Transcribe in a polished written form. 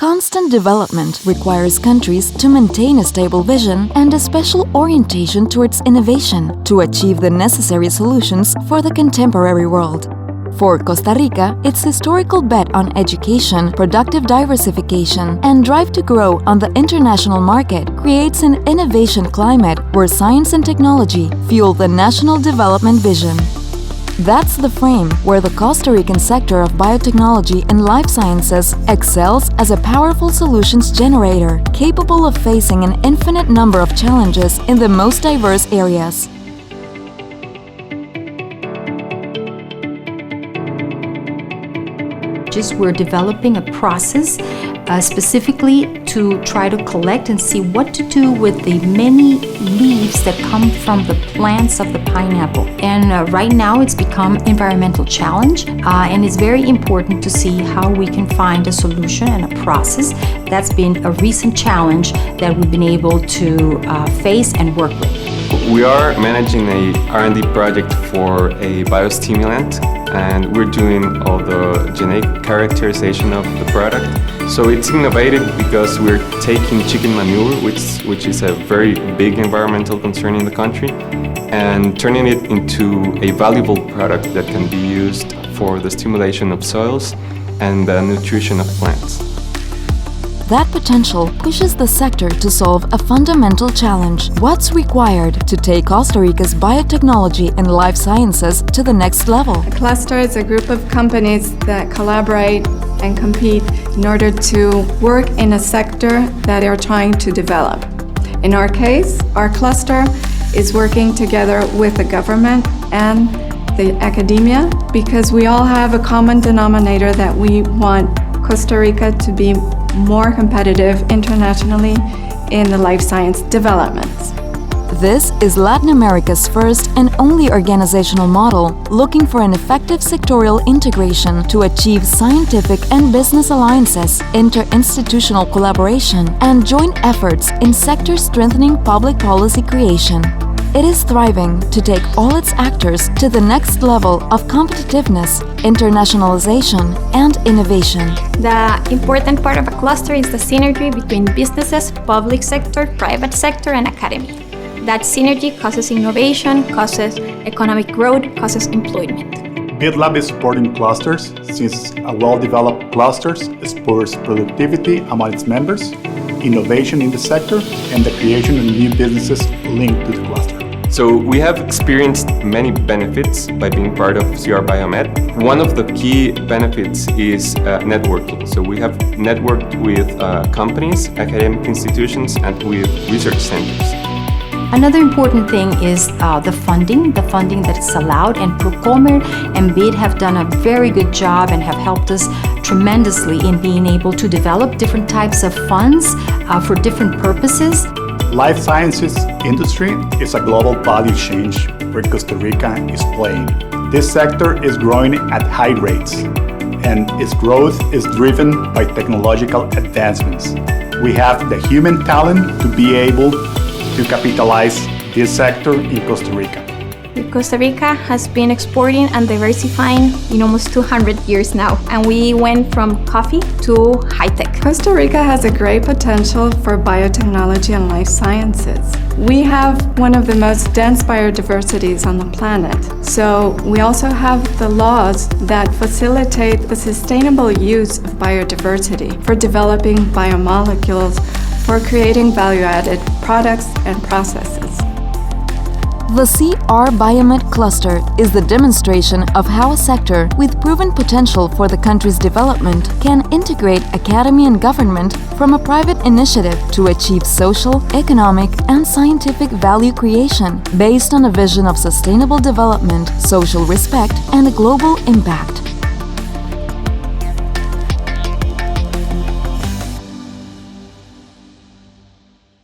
Constant development requires countries to maintain a stable vision and a special orientation towards innovation to achieve the necessary solutions for the contemporary world. For Costa Rica, its historical bet on education, productive diversification, and drive to grow on the international market creates an innovation climate where science and technology fuel the national development vision. That's the frame where the Costa Rican sector of biotechnology and life sciences excels as a powerful solutions generator, capable of facing an infinite number of challenges in the most diverse areas. We're developing a process specifically to try to collect and see what to do with the many leaves that come from the plants of the pineapple. And right now it's become an environmental challenge, and it's very important to see how we can find a solution and a process. That's been a recent challenge that we've been able to face and work with. We are managing a R&D project for a biostimulant, and we're doing all the genetic characterization of the product. So it's innovative because we're taking chicken manure, which is a very big environmental concern in the country, and turning it into a valuable product that can be used for the stimulation of soils and the nutrition of plants. That potential pushes the sector to solve a fundamental challenge. What's required to take Costa Rica's biotechnology and life sciences to the next level? A cluster is a group of companies that collaborate and compete in order to work in a sector that they are trying to develop. In our case, our cluster is working together with the government and the academia because we all have a common denominator that we want Costa Rica to be more competitive internationally in the life science developments. This is Latin America's first and only organizational model looking for an effective sectorial integration to achieve scientific and business alliances, interinstitutional collaboration, and joint efforts in sector-strengthening public policy creation. It is thriving to take all its actors to the next level of competitiveness, internationalization, and innovation. The important part of a cluster is the synergy between businesses, public sector, private sector, and academy. That synergy causes innovation, causes economic growth, causes employment. BitLab is supporting clusters since a well-developed cluster spurs productivity among its members, innovation in the sector, and the creation of new businesses linked to the cluster. So we have experienced many benefits by being part of CR Biomed. One of the key benefits is networking. So we have networked with companies, academic institutions, and with research centers. Another important thing is the funding that is allowed, and Procomer and BID have done a very good job and have helped us tremendously in being able to develop different types of funds for different purposes. Life sciences industry is a global value change where Costa Rica is playing. This sector is growing at high rates, and its growth is driven by technological advancements. We have the human talent to be able to capitalize this sector in Costa Rica. Costa Rica has been exporting and diversifying in almost 200 years now, and we went from coffee to high-tech. Costa Rica has a great potential for biotechnology and life sciences. We have one of the most dense biodiversities on the planet, so we also have the laws that facilitate the sustainable use of biodiversity for developing biomolecules, for creating value-added products and processes. The CR Biomed cluster is the demonstration of how a sector with proven potential for the country's development can integrate academy and government from a private initiative to achieve social, economic, and scientific value creation based on a vision of sustainable development, social respect, and a global impact.